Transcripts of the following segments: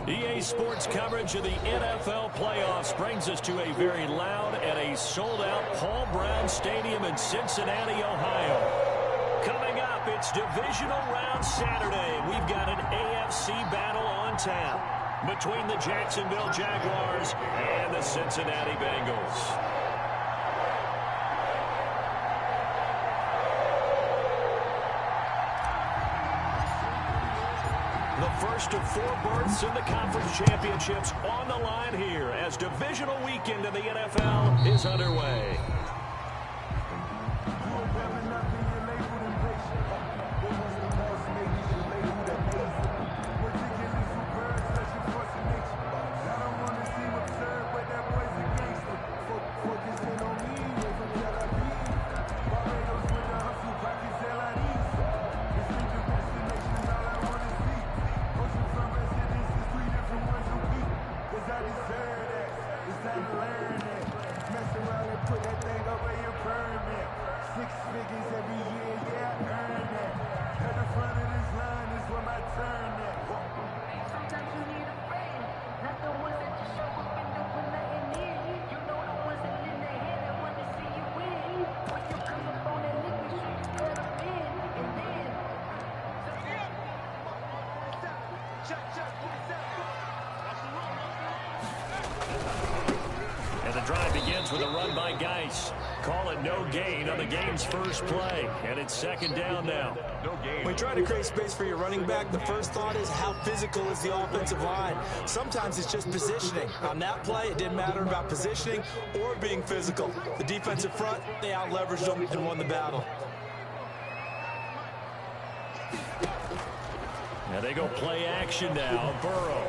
EA Sports coverage of the NFL playoffs brings us to a very loud and a sold-out Paul Brown Stadium in Cincinnati, Ohio. Coming up, it's Divisional Round Saturday. We've got an AFC battle on tap between the Jacksonville Jaguars and the Cincinnati Bengals. The first of 4 berths in the conference championships on the line here as divisional weekend in the NFL is underway. And the drive begins with a run by Geis. Call it no gain on the game's first play. And it's second down now. No gain. When you try to create space for your running back, the first thought is how physical is the offensive line. Sometimes it's just positioning. On that play, it didn't matter about positioning or being physical. The defensive front, they out-leveraged them and won the battle. Now they go play action now. Burrow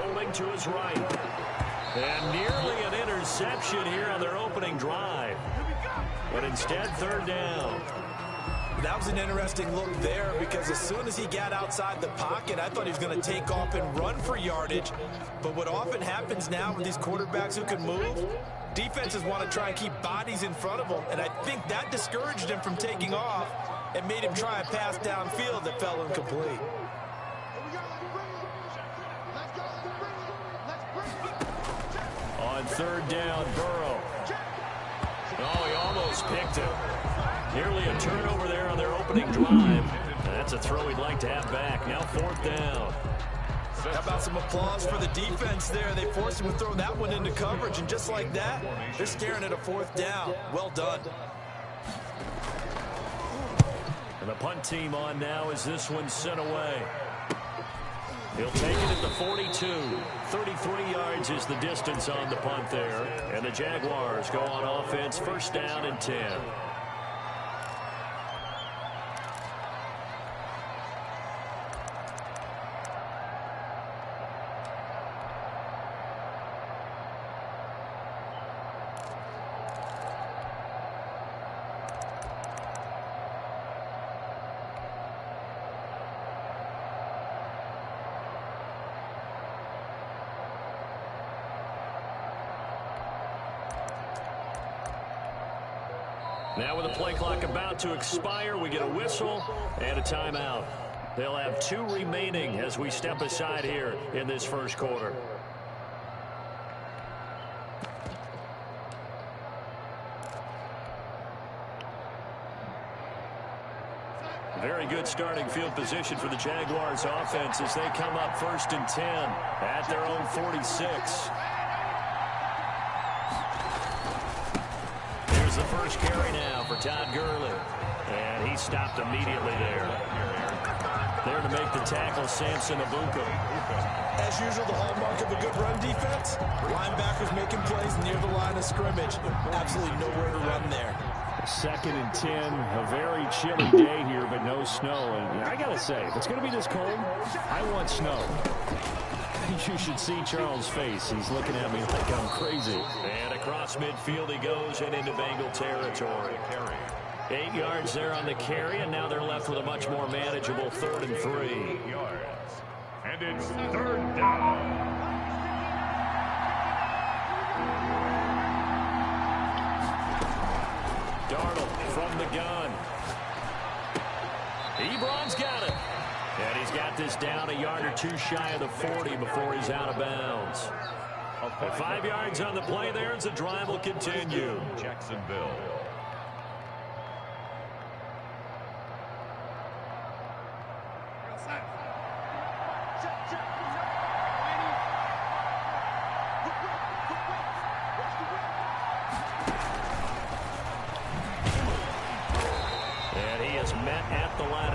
rolling to his right. And nearly an interception. interception here on their opening drive. But instead, third down. That was an interesting look there because as soon as he got outside the pocket, I thought he was going to take off and run for yardage. But what often happens now with these quarterbacks who can move, defenses want to try and keep bodies in front of them, and I think that discouraged him from taking off and made him try a pass downfield that fell incomplete. On third down, Burrow. Oh, he almost picked it. Nearly a turnover there on their opening drive. That's a throw he'd like to have back. Now fourth down. How about some applause for the defense there? They forced him to throw that one into coverage, and just like that, they're staring at a fourth down. Well done. And the punt team on now as this one's sent away. He'll take it at the 42. 33 yards is the distance on the punt there. And the Jaguars go on offense, first down and 10. Now with the play clock about to expire, we get a whistle and a timeout. They'll have 2 remaining as we step aside here in this first quarter. Very good starting field position for the Jaguars offense as they come up first and 10 at their own 46. The first carry now for Todd Gurley. And he stopped immediately there. There to make the tackle, Samson Abuka. As usual, the hallmark of a good run defense, linebackers making plays near the line of scrimmage. Absolutely nowhere to run there. Second and 10, a very chilly day here, but no snow. And I got to say, if it's going to be this cold, I want snow. You should see Charles' face. He's looking at me like I'm crazy. And across midfield he goes and into Bengal territory. 8 yards there on the carry, and now they're left with a much more manageable 3rd and 3. 8 yards. And it's third down. Darnold from the gun. Ebron's got it. And he's got this down a yard or 2 shy of the 40 before he's out of bounds. At 5 yards on the play there as the drive will continue. Jacksonville.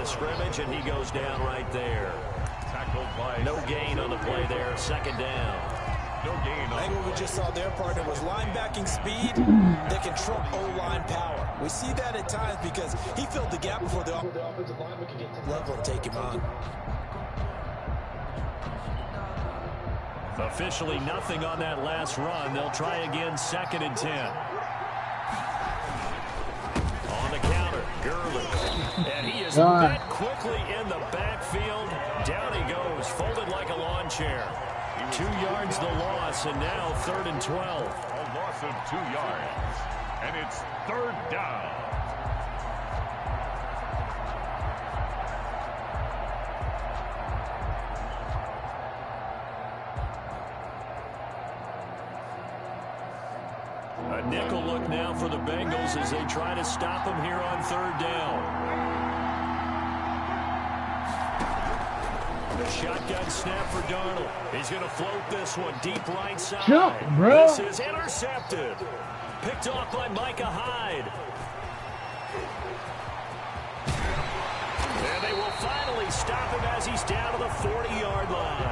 Scrimmage, and he goes down right there. Tackled by no gain on the play there. Second down. No gain. I think what we just saw there, partner, was linebacking speed that can trump O-line power. We see that at times because he filled the gap before the offensive lineman could get to the level and take him on. Officially nothing on that last run. They'll try again, 2nd and 10. On the counter, Gurley. And he is met quickly in the backfield. Down he goes, folded like a lawn chair. 2 yards the loss, and now 3rd and 12. A loss of 2 yards. And it's third down. A nickel look now for the Bengals as they try to stop him here on 3rd down. The shotgun snap for Darnold. He's going to float this one deep right side. This is intercepted. Picked off by Micah Hyde. And they will finally stop him as he's down to the 40-yard line.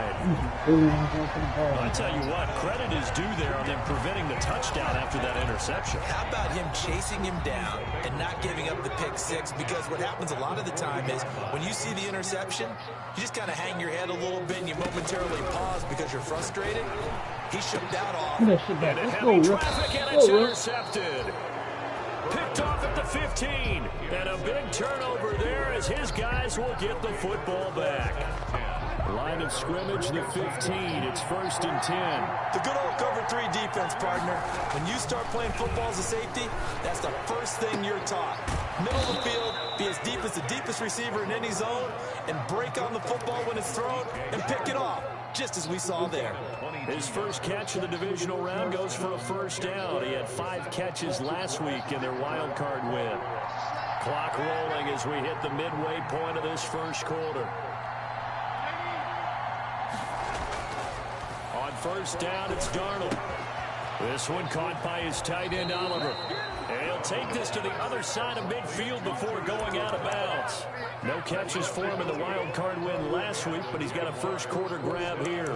I tell you what, credit is due there on them preventing the touchdown after that interception. How about him chasing him down and not giving up the pick six? Because what happens a lot of the time is when you see the interception, you just kind of hang your head a little bit and you momentarily pause because you're frustrated. He shook that off. And heavy traffic, and it's intercepted. Picked off at the 15. And a big turnover there as his guys will get the football back. Line of scrimmage, the 15. It's 1st and 10. The good old cover 3 defense, partner. When you start playing football as a safety, that's the first thing you're taught. Middle of the field, be as deep as the deepest receiver in any zone, and break on the football when it's thrown, and pick it off, just as we saw there. His first catch of the divisional round goes for a first down. He had 5 catches last week in their wild card win. Clock rolling as we hit the midway point of this first quarter. On first down, it's Darnold. This one caught by his tight end, Oliver. And he'll take this to the other side of midfield before going out of bounds. No catches for him in the wild card win last week, but he's got a first quarter grab here.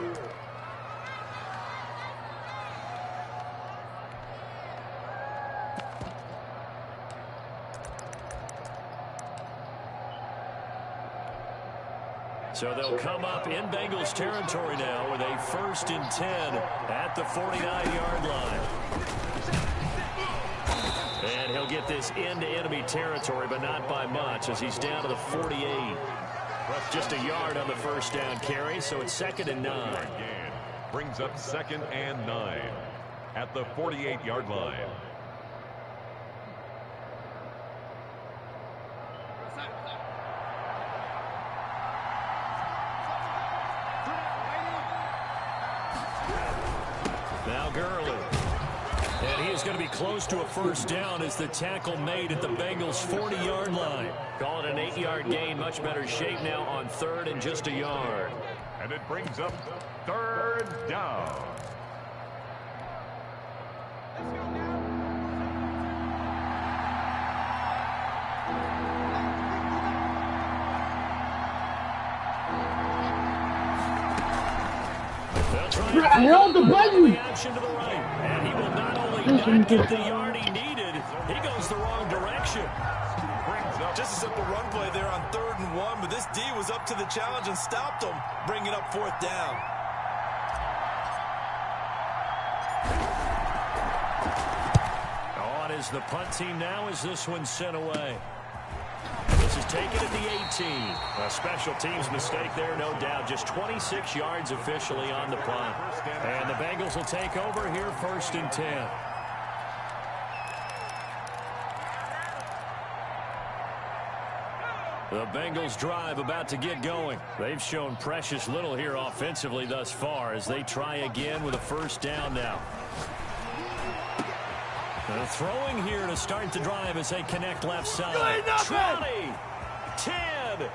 So they'll come up in Bengals territory now with a 1st and 10 at the 49-yard line. And he'll get this into enemy territory, but not by much as he's down to the 48. Just a yard on the first down carry, so it's 2nd and 9. Brings up 2nd and 9 at the 48-yard line. Now Gurley. And he is going to be close to a first down as the tackle made at the Bengals' 40-yard line. Call it an 8-yard gain. Much better shape now on 3rd and just a yard. And it brings up 3rd down. Held the button. Action to the right. And he will not only not get the yard he needed, he goes the wrong direction. Just a simple run play there on 3rd and 1, but this D was up to the challenge and stopped him, bringing up 4th down. On is the punt team now as this one's sent away. This is taken at the 18. A special teams mistake there, no doubt. Just 26 yards officially on the punt. And the Bengals will take over here 1st and 10. The Bengals drive about to get going. They've shown precious little here offensively thus far as they try again with a first down now. Throwing here to start the drive as they connect left side. 20, 10,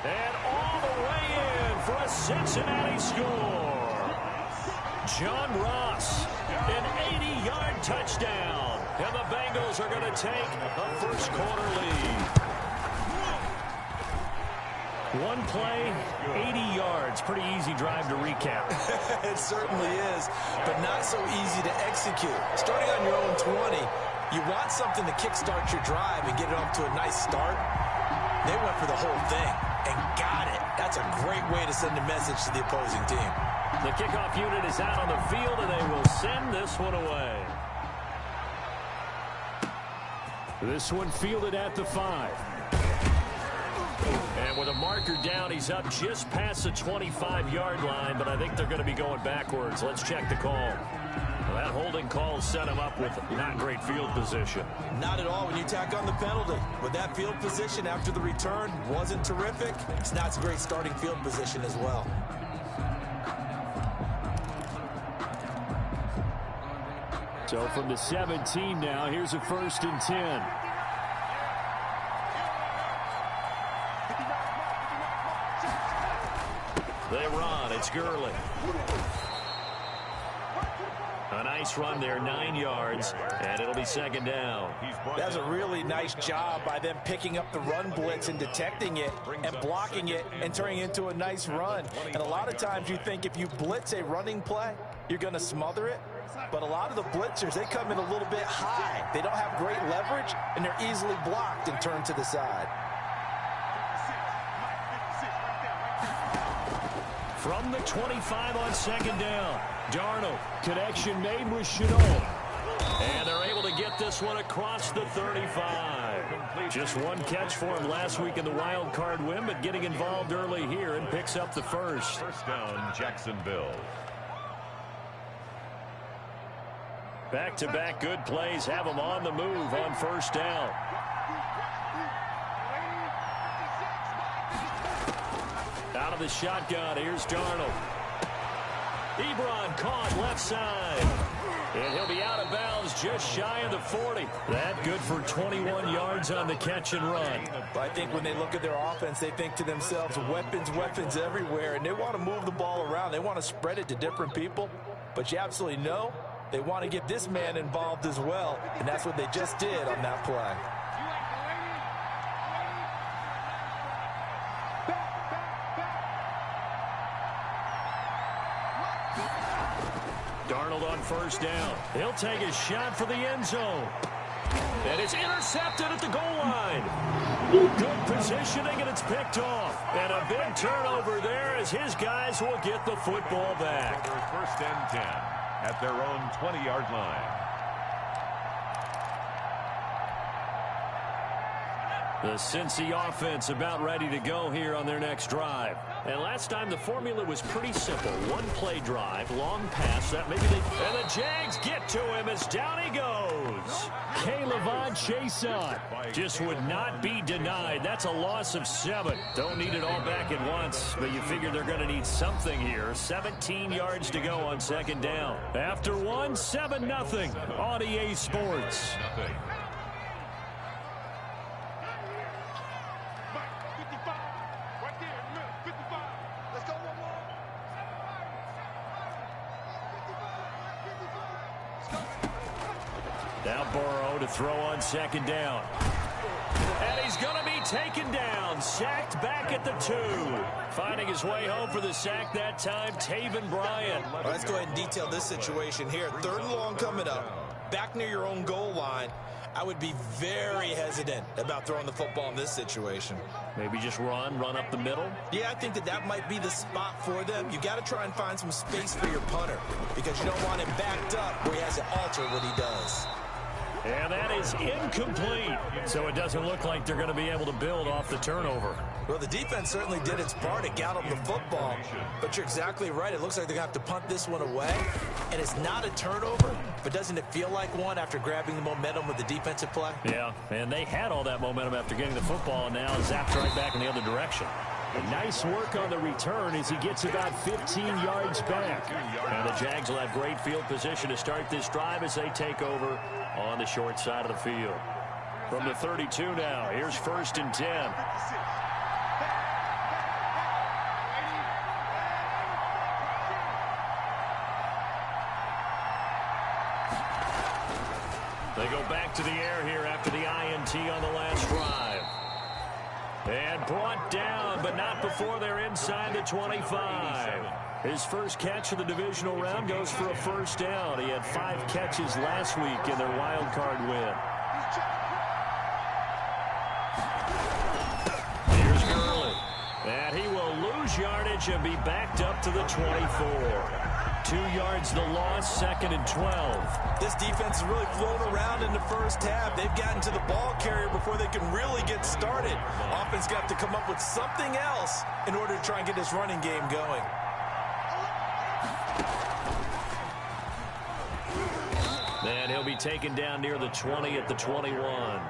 and all the way in for a Cincinnati score. John Ross, an 80-yard touchdown. And the Bengals are going to take a first quarter lead. One play, 80 yards. Pretty easy drive to recap. It certainly is, but not so easy to execute. Starting on your own 20, you want something to kickstart your drive and get it off to a nice start. They went for the whole thing and got it. That's a great way to send a message to the opposing team. The kickoff unit is out on the field, and they will send this one away. This one fielded at the 5. And with a marker down, he's up just past the 25-yard line, but I think they're going to be going backwards. Let's check the call. Well, that holding call set him up with not great field position. Not at all when you tack on the penalty. With that field position after the return wasn't terrific, it's not a great starting field position as well. So from the 17 now, here's a 1st and 10. They run. It's Gurley. A nice run there, 9 yards, and it'll be 2nd down. That's a really nice job by them picking up the run blitz and detecting it and blocking it and turning it into a nice run. And a lot of times you think if you blitz a running play, you're going to smother it. But a lot of the blitzers, they come in a little bit high. They don't have great leverage, and they're easily blocked and turned to the side. From the 25 on 2nd down. Darnold, connection made with Chenault. And they're able to get this one across the 35. Just one catch for him last week in the wild card win, but getting involved early here and picks up the first. First down, Jacksonville. Back-to-back good plays have them on the move on first down. Out of the shotgun, here's Darnold. Ebron caught left side. And he'll be out of bounds just shy of the 40. That good for 21 yards on the catch and run. I think when they look at their offense, they think to themselves, weapons, weapons everywhere, and they want to move the ball around. They want to spread it to different people. But you absolutely know they want to get this man involved as well, and that's what they just did on that play. Darnold on first down. He'll take a shot for the end zone. And it's intercepted at the goal line. Good positioning, and it's picked off. And a big turnover there as his guys will get the football back. First and 10 at their own 20-yard line. The Cincy offense about ready to go here on their next drive. And last time the formula was pretty simple. One play drive, long pass. And the Jags get to him as down he goes. K'Lavon Chaisson just would not be denied. That's a loss of 7. Don't need it all back at once, but you figure they're going to need something here. 17 yards to go on second down. After one, 7-0 on EA Sports. Now Burrow to throw on second down. And he's going to be taken down. Sacked back at the 2. Finding his way home for the sack that time, Taven Bryan. All right, let's go ahead and detail this situation here. 3rd and long coming up. Back near your own goal line. I would be very hesitant about throwing the football in this situation. Maybe just run up the middle? Yeah, I think that might be the spot for them. You got to try and find some space for your punter because you don't want him backed up where he has to alter what he does. And that is incomplete. So it doesn't look like they're going to be able to build off the turnover. Well, the defense certainly did its part. It got them the football. But you're exactly right. It looks like they're going to have to punt this one away. And it's not a turnover, but doesn't it feel like one after grabbing the momentum with the defensive play? Yeah, and they had all that momentum after getting the football, and now zapped right back in the other direction. Nice work on the return as he gets about 15 yards back. And the Jags will have great field position to start this drive as they take over on the short side of the field. From the 32 now, here's first and 10. They go back to the air here after the INT on the last drive. And brought down, but not before they're inside the 25. His first catch of the divisional round goes for a first down. He had 5 catches last week in their wild card win. Here's Gurley. And he will lose yardage and be backed up to the 24. 2 yards the loss, 2nd and 12. This defense is really flown around in the first half. They've gotten to the ball carrier before they can really get started. Offense got to come up with something else in order to try and get this running game going. And he'll be taken down near the 20 at the 21.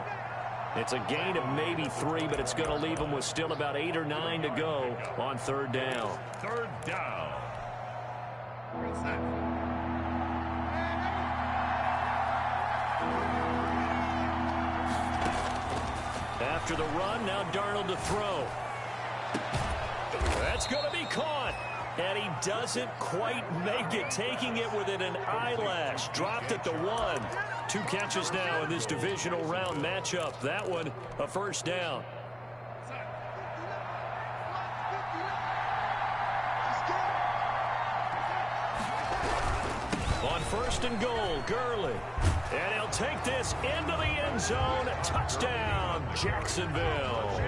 It's a gain of maybe 3, but it's going to leave them with still about 8 or 9 to go on 3rd down. 3rd down. After the run, now Darnold to throw. That's going to be caught. And he doesn't quite make it, taking it within an eyelash. Dropped at the 1. 2 catches now in this divisional round matchup. That one, a first down. On 1st and goal, Gurley. And he'll take this into the end zone. Touchdown, Jacksonville.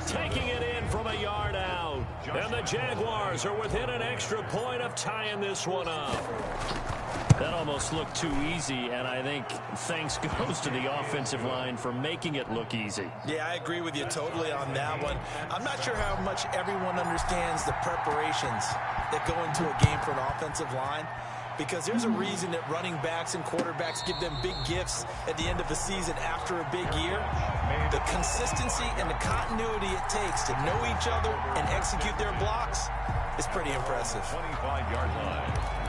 Taking it in from a yard out. And the Jaguars are within an extra point of tying this one up. That almost looked too easy, and I think thanks goes to the offensive line for making it look easy. Yeah, I agree with you totally on that one. I'm not sure how much everyone understands the preparations that go into a game for an offensive line, because there's a reason that running backs and quarterbacks give them big gifts at the end of the season after a big year. The consistency and the continuity it takes to know each other and execute their blocks is pretty impressive. 25-yard line.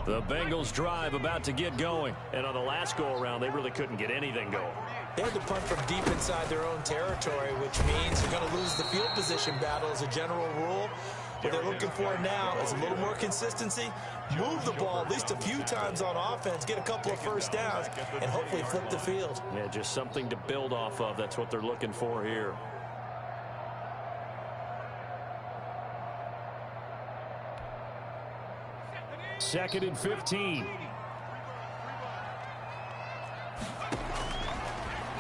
The Bengals drive about to get going. And on the last go-around, they really couldn't get anything going. They had to punt from deep inside their own territory, which means they're going to lose the field position battle as a general rule. What they're looking for now is a little more consistency, move the ball at least a few times on offense, get a couple of first downs, and hopefully flip the field. Yeah, just something to build off of. That's what they're looking for here. Second and 15.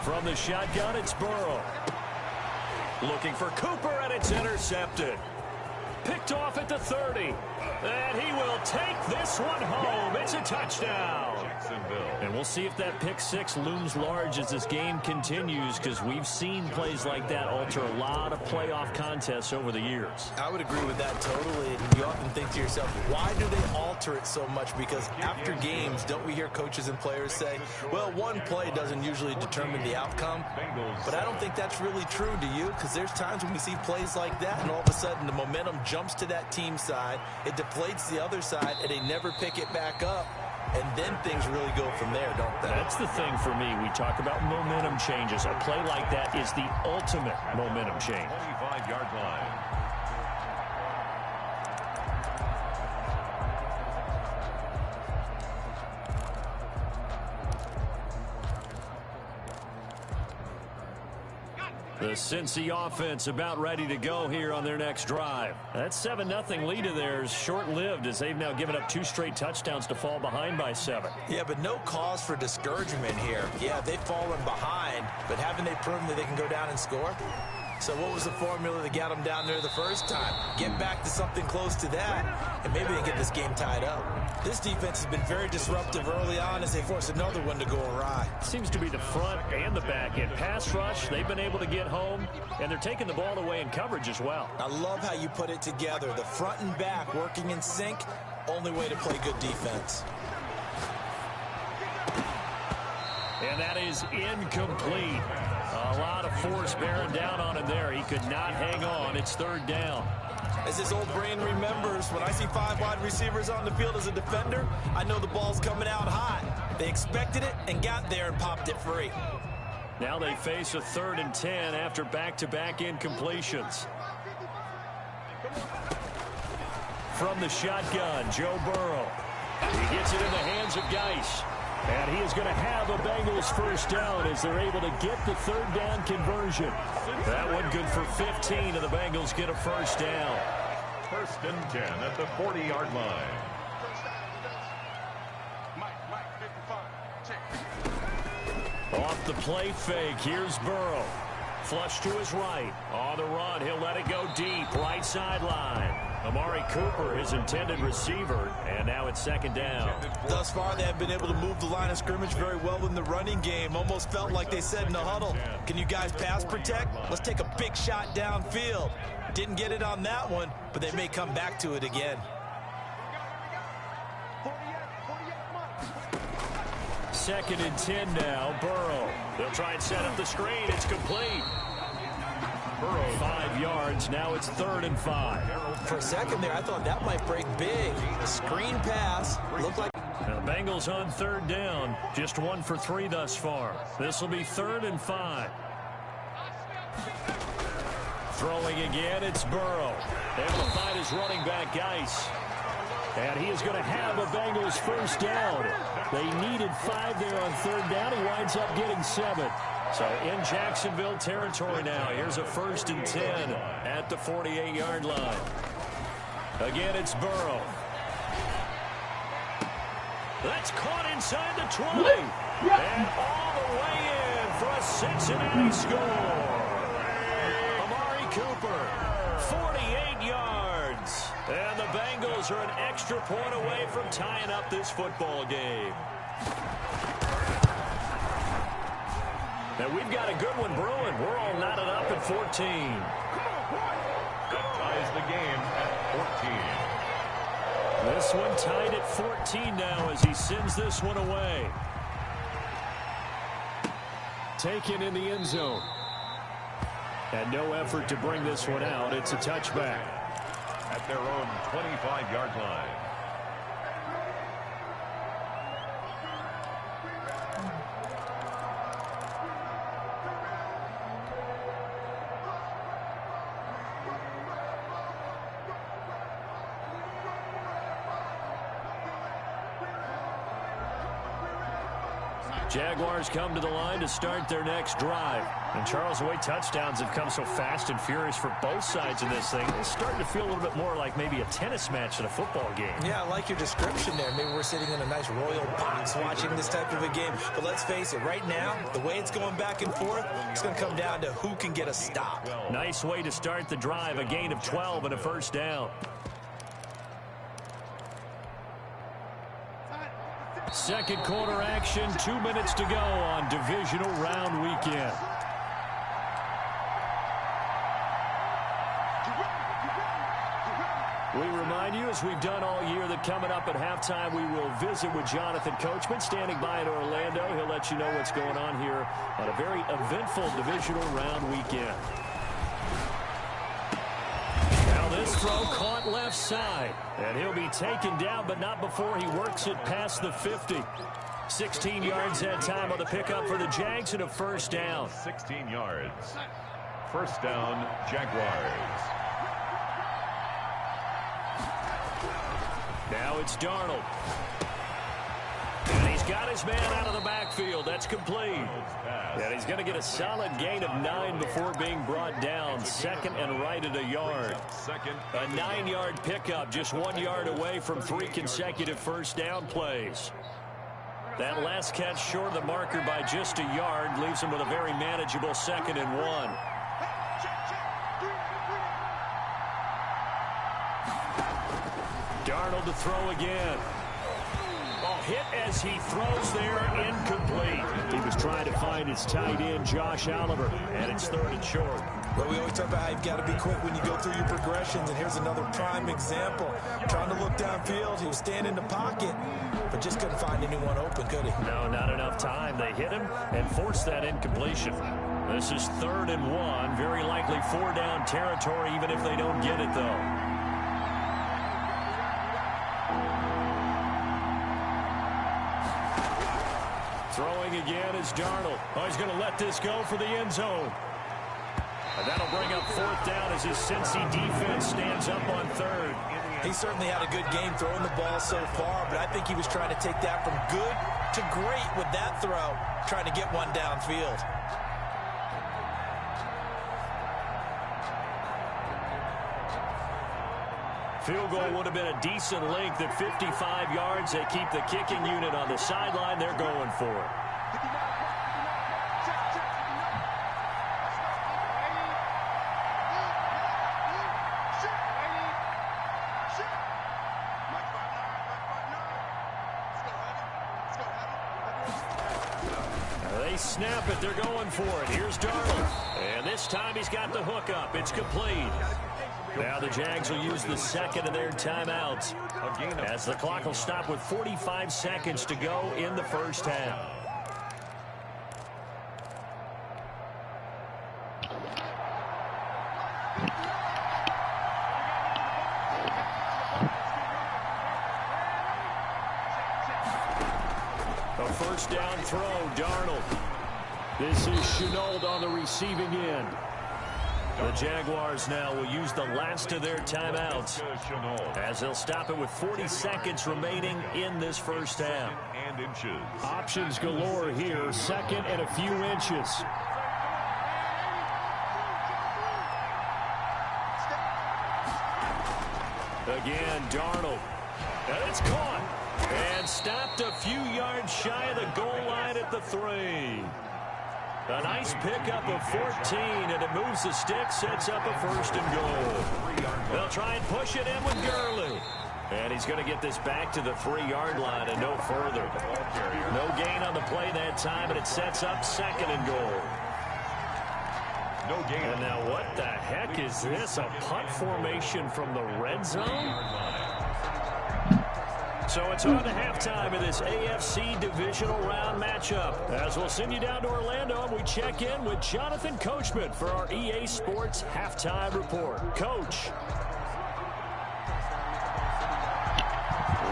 From the shotgun, it's Burrow. Looking for Cooper, and it's intercepted. Picked off at the 30. And he will take this one home. It's a touchdown. And we'll see if that pick six looms large as this game continues, because we've seen plays like that alter a lot of playoff contests over the years. I would agree with that totally. And you often think to yourself, why do they alter it so much? Because after games, don't we hear coaches and players say, well, one play doesn't usually determine the outcome. But I don't think that's really true, do you? Because there's times when we see plays like that, and all of a sudden the momentum jumps to that team side. It deflates the other side, and they never pick it back up. And then things really go from there, don't they? That's the thing for me. We talk about momentum changes. A play like that is the ultimate momentum change. 25-yard line. The Cincy offense about ready to go here on their next drive. That 7-0 lead of theirs short-lived, as they've now given up 2 straight touchdowns to fall behind by 7. Yeah, but no cause for discouragement here. Yeah, they've fallen behind, but haven't they proven that they can go down and score? So what was the formula that got them down there the first time? Get back to something close to that, and maybe they get this game tied up. This defense has been very disruptive early on as they force another one to go awry. Seems to be the front and the back end. Pass rush, they've been able to get home, and they're taking the ball away in coverage as well. I love how you put it together. The front and back working in sync, only way to play good defense. And that is incomplete. A lot of force bearing down on him there. He could not hang on. It's third down. As his old brain remembers, when I see 5 wide receivers on the field as a defender, I know the ball's coming out hot. They expected it and got there and popped it free. Now they face a 3rd and 10 after back-to-back incompletions. From the shotgun, Joe Burrow. He gets it in the hands of Geis. And he is going to have a Bengals first down as they're able to get the 3rd down conversion. That one good for 15, and the Bengals get a first down. 1st and 10 at the 40-yard line. Off the play fake, here's Burrow. Flush to his right. On the run, he'll let it go deep, right sideline. Amari Cooper, his intended receiver, and now it's 2nd down. Thus far, they have been able to move the line of scrimmage very well in the running game. Almost felt like they said in the huddle, can you guys pass protect? Let's take a big shot downfield. Didn't get it on that one, but they may come back to it again. 2nd and 10 now, Burrow. They'll try and set up the screen. It's complete. Burrow 5 yards. Now it's 3rd and 5. For a second there, I thought that might break big. A screen pass. Looked like... The Bengals on 3rd down. Just 1 for 3 thus far. This will be 3rd and 5. Throwing again, it's Burrow. Able to find his running back, Geis. And he is going to have a Bengals first down. They needed 5 there on 3rd down. He winds up getting 7. So in Jacksonville territory now. Here's a 1st and 10 at the 48-yard line. Again, it's Burrow. That's caught inside the 20. And all the way in for a Cincinnati score. Amari Cooper, 48 yards. And the Bengals are an extra point away from tying up this football game. And we've got a good one brewing. We're all knotted up at 14. That ties the game at 14. This one tied at 14 now as he sends this one away. Taken in the end zone. And no effort to bring this one out. It's a touchback. At their own 25-yard line. Jaguars come to the line to start their next drive. And Charles, the way touchdowns have come so fast and furious for both sides of this thing, it's starting to feel a little bit more like maybe a tennis match than a football game. Yeah, I like your description there. Maybe we're sitting in a nice royal box watching this type of a game. But let's face it, right now, the way it's going back and forth, it's going to come down to who can get a stop. Nice way to start the drive, a gain of 12 and a 1st down. Second quarter action, 2 minutes to go on divisional round weekend. We remind you, as we've done all year, that coming up at halftime, we will visit with Jonathan Coachman, standing by in Orlando. He'll let you know what's going on here on a very eventful divisional round weekend. Now this throw caught left side, and he'll be taken down, but not before he works it past the 50. 16 yards that time on the pickup for the Jags and a 1st down. 16 yards. 1st down, Jaguars. Now it's Darnold. And he's got his man out of the backfield. That's complete. And he's going to get a solid gain of 9 before being brought down. 2nd and right at a yard. A 9-yard pickup, just 1 yard away from 3 consecutive 1st down plays. That last catch short of the marker by just a yard leaves him with a very manageable 2nd and 1. Darnold to throw again. Oh, hit as he throws there, incomplete. He was trying to find his tight end, Josh Oliver, and it's 3rd and short. Well, we always talk about how you've got to be quick when you go through your progressions, and here's another prime example. Trying to look downfield, he was standing in the pocket, but just couldn't find anyone open, could he? No, not enough time. They hit him and forced that incompletion. This is 3rd and 1, very likely 4-down territory, even if they don't get it, though. Throwing again is Darnold. Oh, he's going to let this go for the end zone. And that'll bring up 4th down as his Cincy defense stands up on 3rd. He certainly had a good game throwing the ball so far, but I think he was trying to take that from good to great with that throw, trying to get one downfield. Field goal would have been a decent length at 55 yards. They keep the kicking unit on the sideline. They're going for it. They snap it. They're going for it. Here's Darnold. And this time he's got the hook up. It's complete. Now the Jags will use the 2nd of their timeouts as the clock will stop with 45 seconds to go in the 1st half. A 1st down throw, Darnold. This is Shenault on the receiving end. The Jaguars now will use the last of their timeouts as they'll stop it with 40 seconds remaining in this 1st half. and inches. Options galore here. 2nd and a few inches. Again, Darnold. And it's caught. And stopped a few yards shy of the goal line at the 3. A nice pickup of 14, and it moves the stick, sets up a 1st and goal. They'll try and push it in with Gurley. And he's going to get this back to the 3-yard line and no further. No gain on the play that time, and it sets up 2nd and goal. No gain. And now what the heck is this? A punt formation from the red zone? So it's on to halftime of this AFC Divisional Round matchup. As we'll send you down to Orlando, and we check in with Jonathan Coachman for our EA Sports Halftime Report. Coach.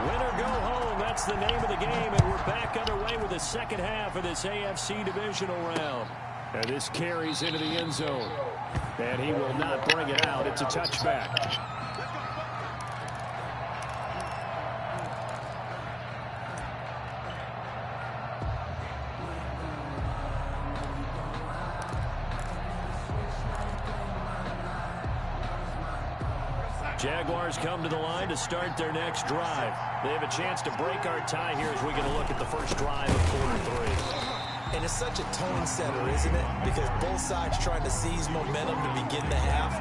Win or go home, that's the name of the game, and we're back underway with the second half of this AFC Divisional Round. And this carries into the end zone. And he will not bring it out. It's a touchback. Jaguars come to the line to start their next drive. They have a chance to break our tie here as we get a look at the first drive of quarter 3. And it's such a tone setter, isn't it? Because both sides trying to seize momentum to begin the half.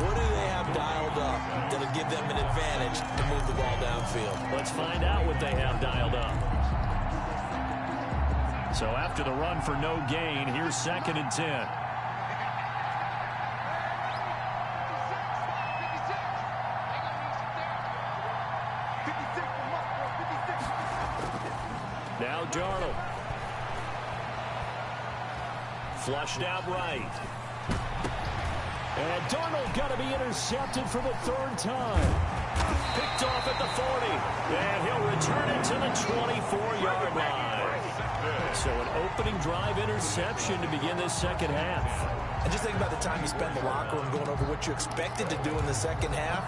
What do they have dialed up that'll give them an advantage to move the ball downfield? Let's find out what they have dialed up. So after the run for no gain, here's 2nd and 10. Now Darnold. Flushed out right. And Darnold got to be intercepted for the 3rd time. Picked off at the 40. And he'll return it to the 24-yard line. So an opening drive interception to begin this second half. And just think about the time you spent in the locker room going over what you expected to do in the second half.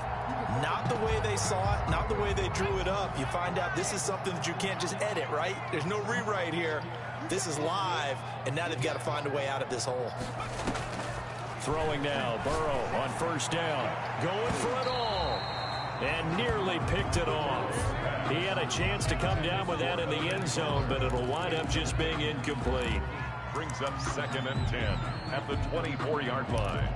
Not the way they saw it, not the way they drew it up. You find out this is something that you can't just edit, right? There's no rewrite here. This is live, and now they've got to find a way out of this hole. Throwing now, Burrow on 1st down. Going for it all. And nearly picked it off. He had a chance to come down with that in the end zone, but it'll wind up just being incomplete. Brings up 2nd and 10 at the 24-yard line.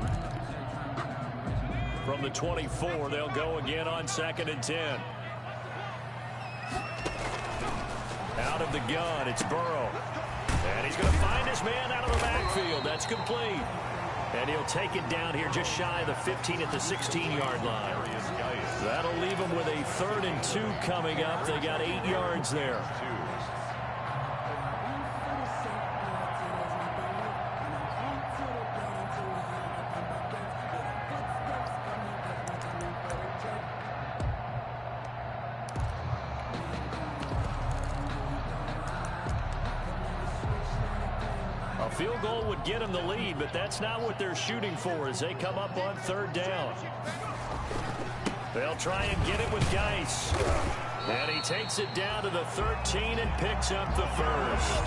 From the 24, they'll go again on 2nd and 10. Out of the gun, it's Burrow. And he's going to find his man out of the backfield. That's complete. And he'll take it down here just shy of the 15 at the 16-yard line. That'll leave him with a 3rd and 2 coming up. They got 8 yards there. A field goal would get them the lead, but that's not what they're shooting for as they come up on 3rd down. They'll try and get it with Geis. And he takes it down to the 13 and picks up the 1st.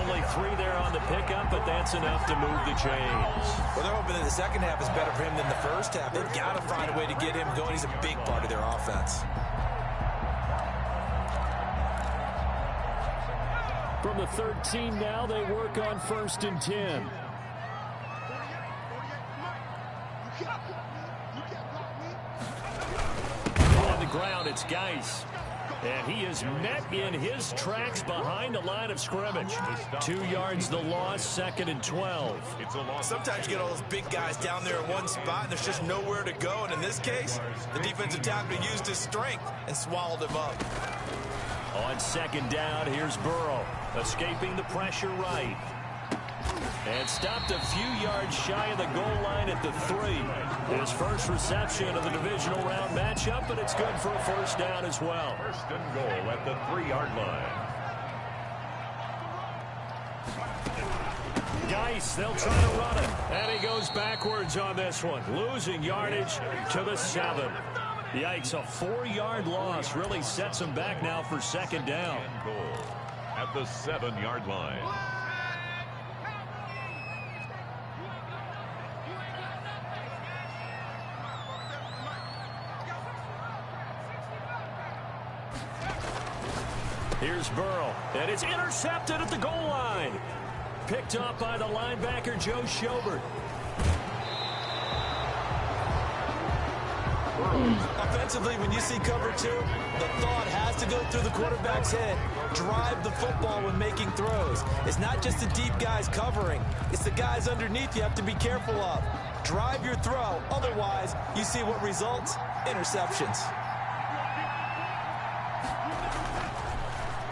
Only 3 there on the pickup, but that's enough to move the chains. Well, they're hoping that the second half is better for him than the first half. They've got to find a way to get him going. He's a big part of their offense. From the 13 now, they work on 1st and 10. On the ground, it's Geis. And he is met in his tracks behind the line of scrimmage. 2 yards the loss, 2nd and 12. Sometimes you get all those big guys down there in one spot, and there's just nowhere to go. And in this case, the defensive tackle used his strength and swallowed him up. On 2nd down, here's Burrow, escaping the pressure right. And stopped a few yards shy of the goal line at the 3. His first reception of the divisional round matchup, but it's good for a 1st down as well. 1st and goal at the 3-yard line. Geis, they'll try to run it. And he goes backwards on this one, losing yardage to the 7. Yikes, a 4-yard loss really sets them back now for second down. And goal at the 7-yard line. Here's Burrow, and it's intercepted at the goal line. Picked up by the linebacker, Joe Schobert. Offensively, when you see cover 2, the thought has to go through the quarterback's head. Drive the football when making throws. It's not just the deep guys covering. It's the guys underneath you have to be careful of. Drive your throw. Otherwise, you see what results? Interceptions.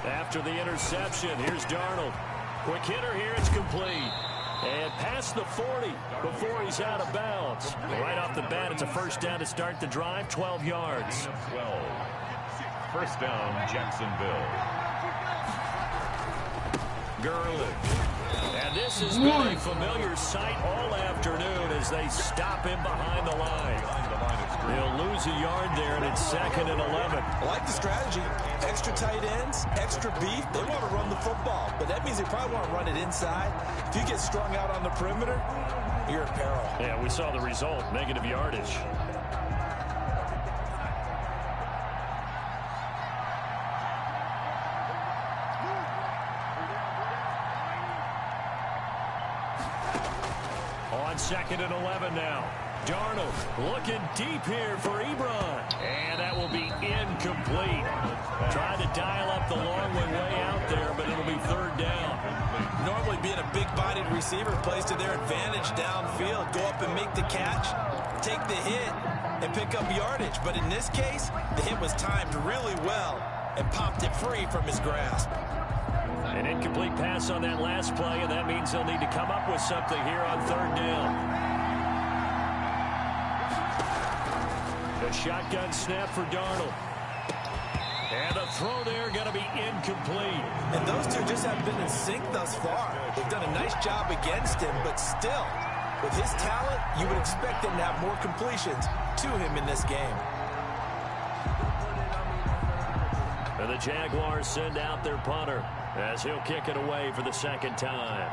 After the interception, here's Darnold. Quick hitter here, it's complete. And past the 40 before he's out of bounds. Right off the bat, it's a first down to start the drive, 12 yards. 12. First down, Jacksonville. Gurley. And this has been a familiar sight all afternoon as they stop him behind the line. They'll lose a yard there, and it's 2nd and 11. I like the strategy. Extra tight ends, extra beef. They want to run the football, but that means they probably want to run it inside. If you get strung out on the perimeter, you're in peril. Yeah, we saw the result, negative yardage. On 2nd and 11 now. Darnold looking deep here for Ebron. And that will be incomplete. Trying to dial up the long way out there, but it'll be 3rd down. Normally being a big-bodied receiver plays to their advantage downfield. Go up and make the catch, take the hit, and pick up yardage. But in this case, the hit was timed really well and popped it free from his grasp. An incomplete pass on that last play, and that means they'll need to come up with something here on 3rd down. A shotgun snap for Darnold. And the throw there going to be incomplete. And those two just haven't been in sync thus far. They've done a nice job against him, but still, with his talent, you would expect him to have more completions to him in this game. And the Jaguars send out their punter as he'll kick it away for the 2nd time.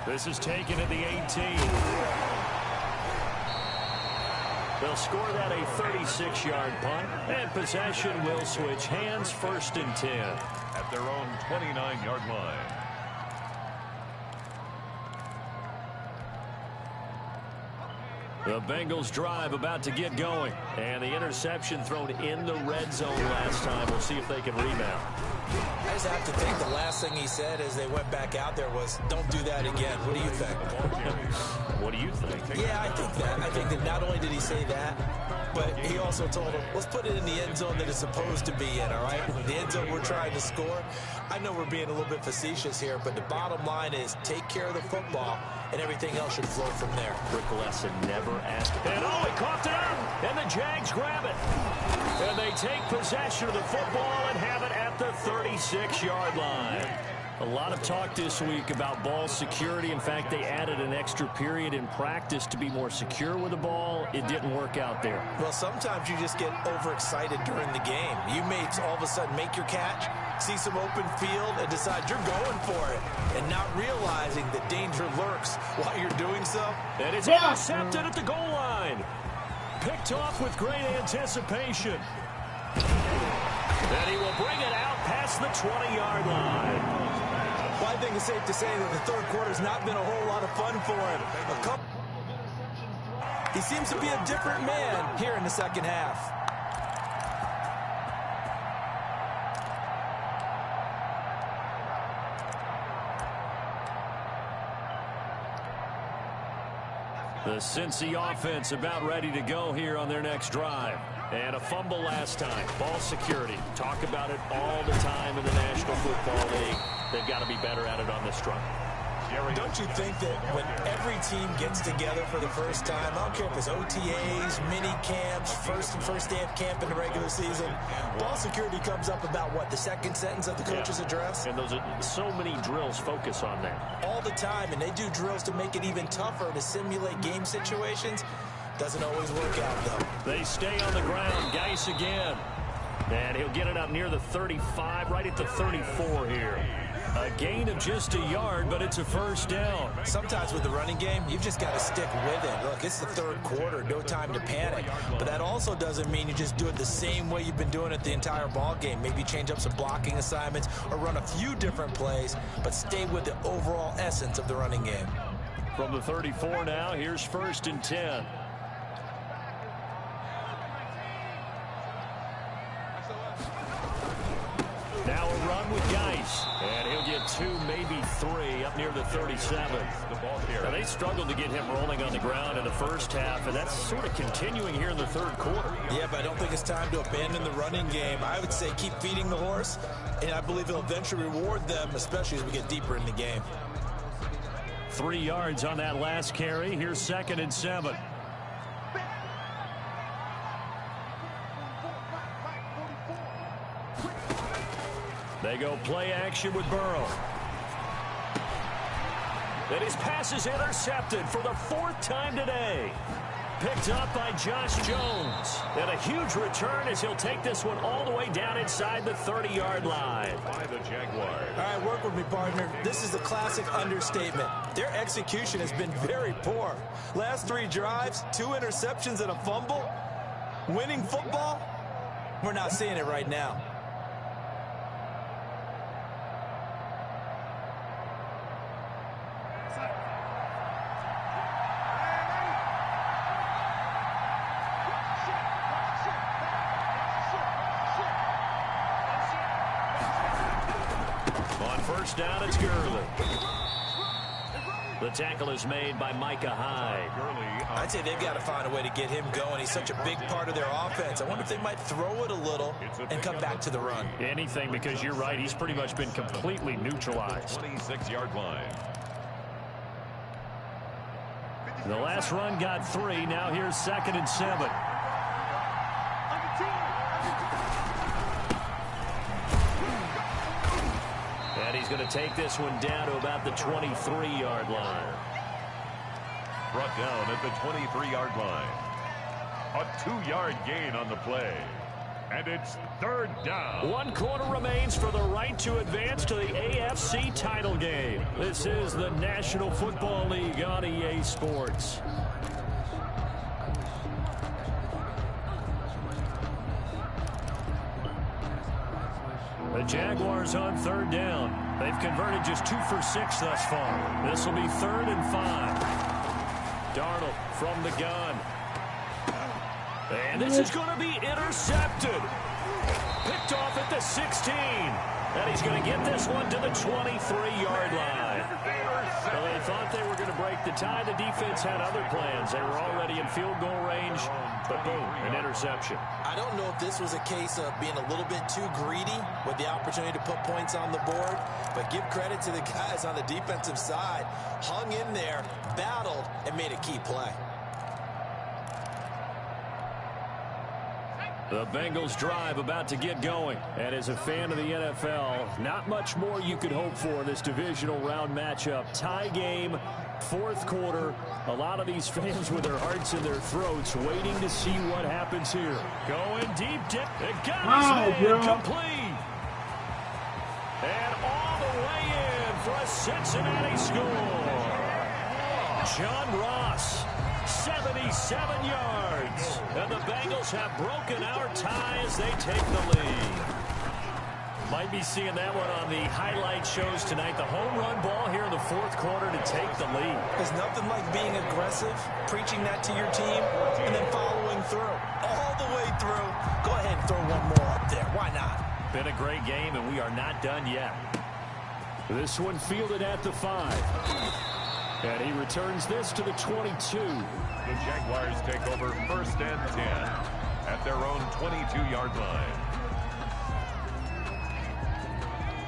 This is taken at the 18. They'll score that a 36-yard punt, and possession will switch hands, 1st and 10. At their own 29-yard line. The Bengals drive about to get going, and the interception thrown in the red zone last time. We'll see if they can rebound. I just have to think the last thing he said as they went back out there was, don't do that again. What do you think? What do you think? Yeah, I think that. I think that not only did he say that, but he also told him, let's put it in the end zone that it's supposed to be in, all right? The end zone we're trying to score. I know we're being a little bit facetious here, but the bottom line is take care of the football, and everything else should flow from there. Rick Lesson never asked. And oh, he coughed it up, and the Jags grab it. And they take possession of the football and have it at the 36-yard line. A lot of talk this week about ball security. In fact, they added an extra period in practice to be more secure with the ball. It didn't work out there. Well, sometimes you just get overexcited during the game. You may all of a sudden make your catch, see some open field, and decide you're going for it, and not realizing that danger lurks while you're doing so. And it's intercepted at the goal line. Picked off with great anticipation. And he will bring it out past the 20-yard line. Well, I think it's safe to say that the third quarter's not been a whole lot of fun for him. He seems to be a different man here in the second half. The Cincy offense about ready to go here on their next drive. And a fumble last time. Ball security. Talk about it all the time in the National Football League. They've got to be better at it on this run. Don't you think that when every team gets together for the first time, I don't care if it's OTAs, mini camps, first day of camp in the regular season, ball security comes up about what, the second sentence of the coach's address? And those are so many drills focus on that. All the time, and they do drills to make it even tougher to simulate game situations. Doesn't always work out, though. They stay on the ground. Geis again. And he'll get it up near the 35, right at the 34 here. A gain of just a yard, but it's a first down. Sometimes with the running game, you've just got to stick with it. Look, it's the third quarter, no time to panic. But that also doesn't mean you just do it the same way you've been doing it the entire ball game. Maybe change up some blocking assignments or run a few different plays, but stay with the overall essence of the running game. From the 34 now, here's 1st and 10. Now a run with Geis. And he'll get 2, maybe 3 up near the 37. Now they struggled to get him rolling on the ground in the first half, and that's sort of continuing here in the third quarter. Yeah, but I don't think it's time to abandon the running game. I would say keep feeding the horse, and I believe he'll eventually reward them, especially as we get deeper in the game. 3 yards on that last carry. Here's 2nd and 7. They go play action with Burrow. And his pass is intercepted for the 4th time today. Picked up by Josh Jones. And a huge return as he'll take this one all the way down inside the 30-yard line. By the Jaguars. All right, work with me, partner. This is the classic understatement. Their execution has been very poor. Last 3 drives, 2 interceptions and a fumble. Winning football? We're not seeing it right now. First down, it's Gurley. The tackle is made by Micah Hyde. I'd say they've got to find a way to get him going. He's such a big part of their offense. I wonder if they might throw it a little and come back to the run. Anything, because you're right. He's pretty much been completely neutralized. 26-yard line. The last run got 3. Now here's 2nd and 7. And he's going to take this one down to about the 23-yard line. Brought down at the 23-yard line. A 2-yard gain on the play. And it's 3rd down. 1 quarter remains for the right to advance to the AFC title game. This is the National Football League on EA Sports. The Jaguars on 3rd down. They've converted just 2 for 6 thus far. This will be 3rd and 5. Darnold from the gun. And this is going to be intercepted. Picked off at the 16. And he's going to get this one to the 23-yard line. Well, they thought they were going to break the tie. The defense had other plans. They were already in field goal range. But boom, an interception. I don't know if this was a case of being a little bit too greedy with the opportunity to put points on the board. But give credit to the guys on the defensive side. Hung in there, battled, and made a key play. The Bengals drive about to get going. And as a fan of the NFL, not much more you could hope for in this divisional round matchup. Tie game, 4th quarter. A lot of these fans with their hearts in their throats waiting to see what happens here. Going deep. It got his man complete. And all the way in for a Cincinnati score. John Ross. 77 yards. And the Bengals have broken our tie as they take the lead. Might be seeing that one on the highlight shows tonight. The home run ball here in the 4th quarter to take the lead. There's nothing like being aggressive, preaching that to your team, and then following through. All the way through. Go ahead and throw one more up there. Why not? Been a great game, and we are not done yet. This one fielded at the 5. And he returns this to the 22. The Jaguars take over 1st and 10 at their own 22-yard line.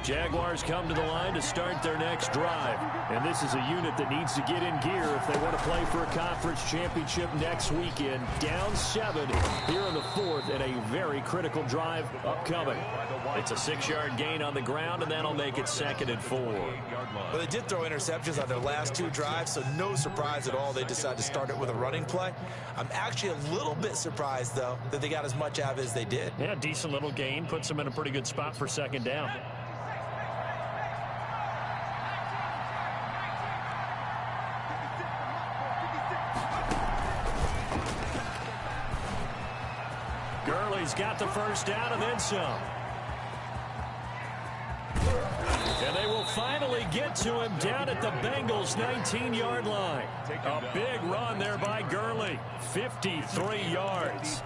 Jaguars come to the line to start their next drive. And this is a unit that needs to get in gear if they want to play for a conference championship next weekend. Down 7 here in the 4th, and a very critical drive upcoming. It's a 6-yard gain on the ground, and that'll make it 2nd and 4. Well, they did throw interceptions on their last 2 drives, so no surprise at all they decided to start it with a running play. I'm actually a little bit surprised, though, that they got as much out of it as they did. Yeah, decent little gain. Puts them in a pretty good spot for 2nd down. Gurley's got the first down and then some. And they will finally get to him down at the Bengals' 19-yard line. A big run there by Gurley. 53 yards.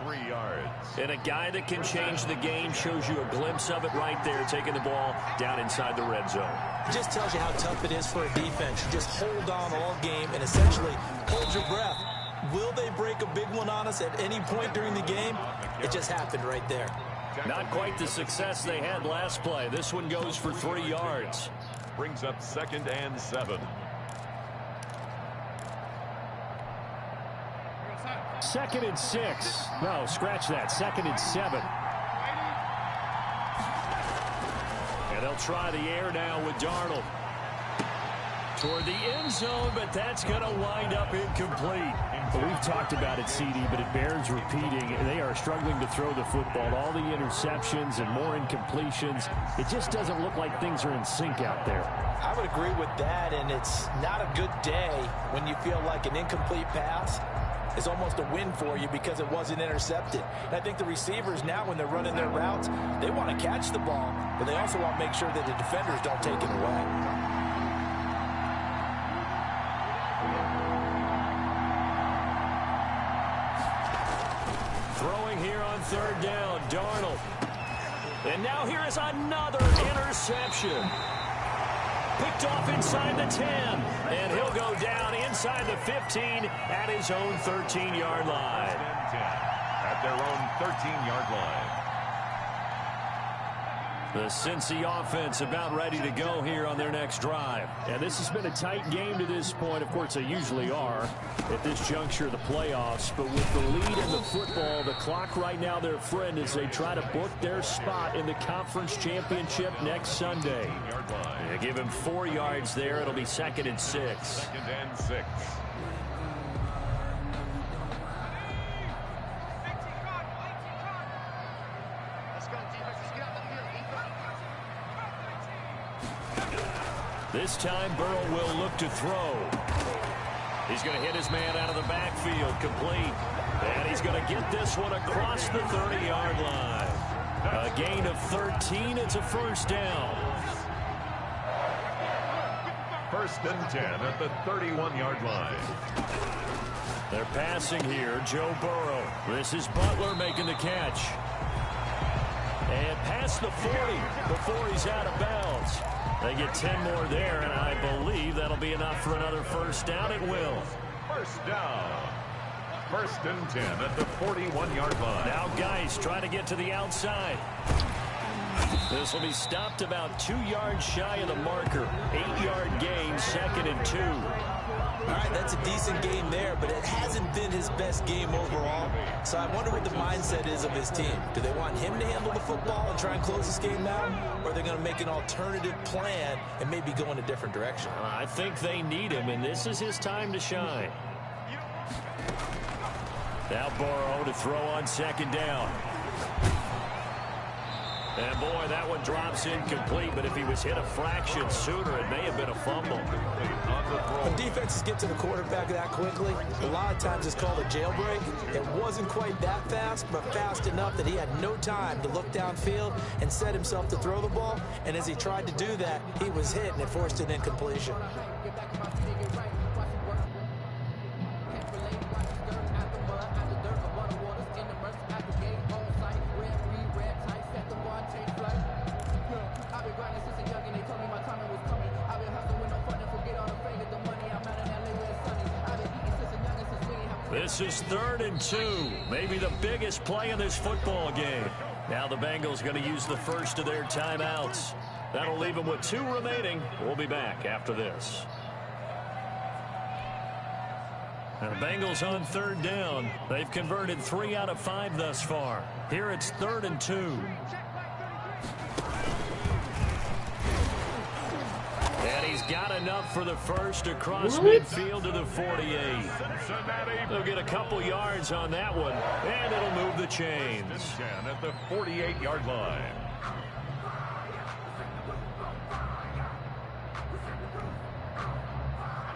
And a guy that can change the game, shows you a glimpse of it right there, taking the ball down inside the red zone. It just tells you how tough it is for a defense. You just hold on all game and essentially hold your breath. Will they break a big one on us at any point during the game? It just happened right there. Not quite the success they had last play. This one goes for 3 yards. Brings up 2nd and 7. 2nd and 6. No, scratch that. 2nd and 7. And they'll try the air now with Darnold. Toward the end zone, but that's going to wind up incomplete. Well, we've talked about it, CD, but it bears repeating. They are struggling to throw the football. All the interceptions and more incompletions. It just doesn't look like things are in sync out there. I would agree with that, and it's not a good day when you feel like an incomplete pass is almost a win for you because it wasn't intercepted. And I think the receivers now, when they're running their routes, they want to catch the ball, but they also want to make sure that the defenders don't take it away. Throwing here on 3rd down, Darnold. And now here is another interception. Picked off inside the 10. And he'll go down inside the 15 at his own 13-yard line. At their own 13-yard line. The Cincy offense about ready to go here on their next drive. And this has been a tight game to this point. Of course, they usually are at this juncture of the playoffs. But with the lead in the football, the clock right now their friend as they try to book their spot in the conference championship next Sunday. They give him 4 yards there. It'll be 2nd and 6. 2nd and 6. This time, Burrow will look to throw. He's going to hit his man out of the backfield, complete. And he's going to get this one across the 30-yard line. A gain of 13. It's a first down. 1st and 10 at the 31-yard line. They're passing here, Joe Burrow. This is Butler making the catch. And past the 40 before he's out of bounds. They get 10 more there, and I believe that'll be enough for another first down. It will. First down. 1st and 10 at the 41-yard line. Now Geis trying to get to the outside. This will be stopped about 2 yards shy of the marker. 8-yard gain, 2nd and 2. All right, that's a decent game there, but it hasn't been his best game overall. So I wonder what the mindset is of his team. Do they want him to handle the football and try and close this game out? Or are they going to make an alternative plan and maybe go in a different direction? I think they need him, and this is his time to shine. Now Burrow to throw on 2nd down. And boy, that one drops incomplete, but if he was hit a fraction sooner, it may have been a fumble. When defenses get to the quarterback that quickly, a lot of times it's called a jailbreak. It wasn't quite that fast, but fast enough that he had no time to look downfield and set himself to throw the ball. And as he tried to do that, he was hit, and it forced an incompletion. This is 3rd and 2. Maybe the biggest play in this football game. Now the Bengals going to use the first of their timeouts. That'll leave him with 2 remaining. We'll be back after this. And the Bengals on 3rd down. They've converted 3 out of 5 thus far. Here it's 3rd and 2. And he's got enough for the first across midfield to the 48. They'll get a couple yards on that one, and it'll move the chains. At the 48-yard line.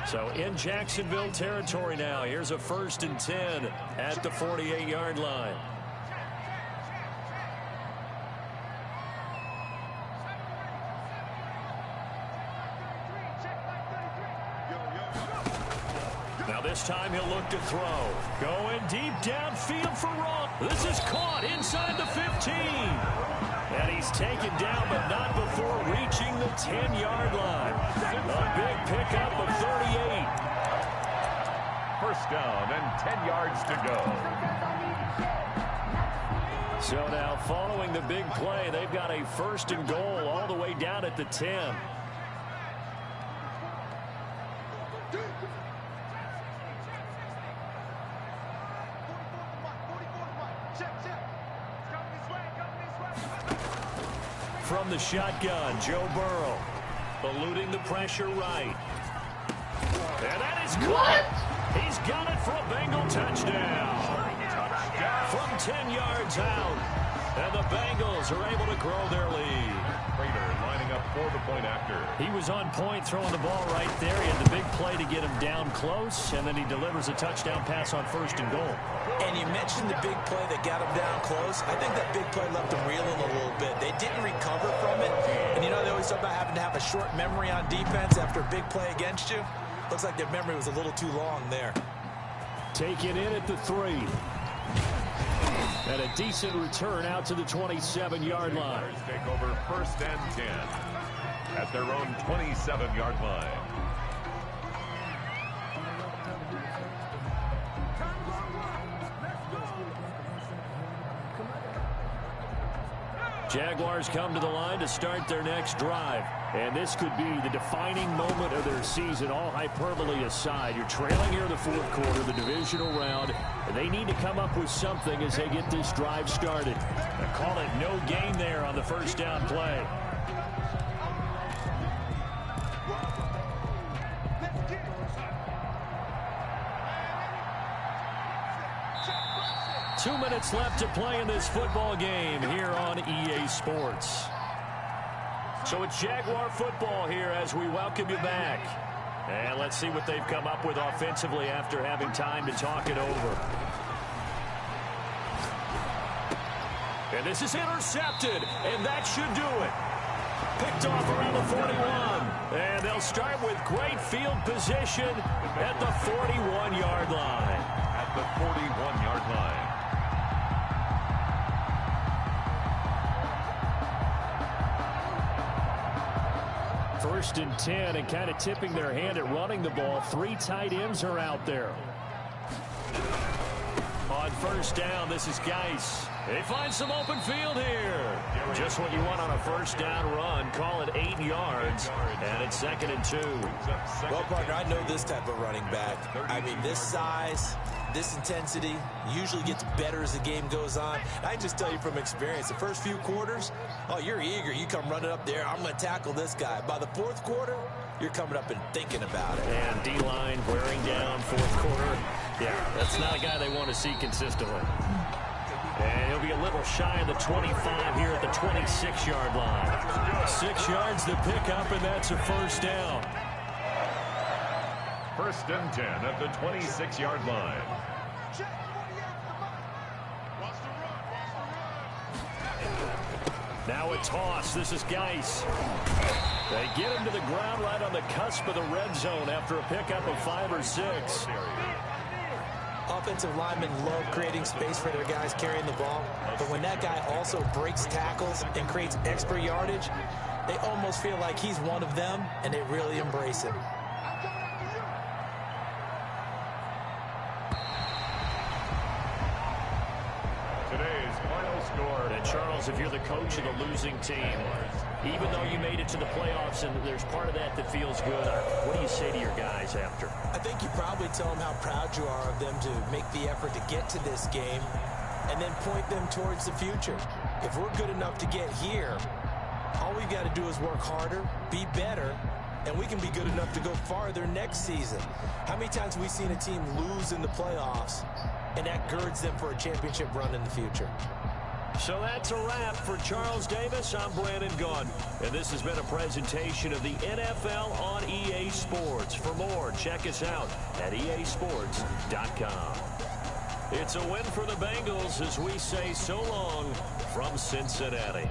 So in Jacksonville territory now. Here's a 1st and 10 at the 48-yard line. Now this time he'll look to throw. Going deep downfield for Ross. This is caught inside the 15. And he's taken down, but not before reaching the 10-yard line. A big pickup of 38. First down and 10 yards to go. So now following the big play, they've got a 1st and goal all the way down at the 10. From the shotgun, Joe Burrow eluding the pressure right. And that is caught. He's got it for a Bengal touchdown. From 10 yards out. And the Bengals are able to grow their lead. Prater lining up for the point after. He was on point throwing the ball right there. He had the big play to get him down close, and then he delivers a touchdown pass on 1st and goal. And you mentioned the big play that got him down close. I think that big play left them reeling a little bit. They didn't recover from it. And you know they always talk about having to have a short memory on defense after a big play against you. Looks like their memory was a little too long there. Taken in at the 3. And a decent return out to the 27-yard line. Take over 1st and 10 at their own 27-yard line. Jaguars come to the line to start their next drive. And this could be the defining moment of their season, all hyperbole aside. You're trailing here in the 4th quarter, the divisional round. And they need to come up with something as they get this drive started. They call it no gain there on the 1st down play. Two minutes left to play in this football game here on EA Sports. So it's Jaguar football here as we welcome you back. And let's see what they've come up with offensively after having time to talk it over. And this is intercepted, and that should do it. Picked off around the 41. And they'll start with great field position at the 41-yard line. At the 41-yard line. First and 10, and kind of tipping their hand at running the ball. 3 tight ends are out there. On 1st down, this is Geis. They find some open field here. Just what you want on a 1st down run. Call it 8 yards, and it's 2nd and 2. Well, partner, I know this type of running back. I mean, this size, this intensity usually gets better as the game goes on. I just tell you from experience, the first few quarters, oh, you're eager. You come running up there. I'm going to tackle this guy. By the 4th quarter, you're coming up and thinking about it. And D-line wearing down 4th quarter. Yeah, that's not a guy they want to see consistently. And he'll be a little shy of the 25 here at the 26-yard line. 6 yards to pick up, and that's a 1st down. 1st and 10 at the 26-yard line. Now a toss. This is Geis. They get him to the ground right on the cusp of the red zone after a pickup of 5 or 6. Offensive linemen love creating space for their guys carrying the ball. But when that guy also breaks tackles and creates extra yardage, they almost feel like he's one of them, and they really embrace him. Today's final score. And Charles, if you're the coach of the losing team, Even though you made it to the playoffs and there's part of that that feels good, what do you say to your guys after? I think you probably tell them how proud you are of them to make the effort to get to this game and then point them towards the future. If we're good enough to get here, all we've got to do is work harder, be better, and we can be good enough to go farther next season. How many times have we seen a team lose in the playoffs, and that girds them for a championship run in the future? So that's a wrap for Charles Davis. I'm Brandon Gaudin, and this has been a presentation of the NFL on EA Sports. For more, check us out at easports.com. It's a win for the Bengals as we say so long from Cincinnati.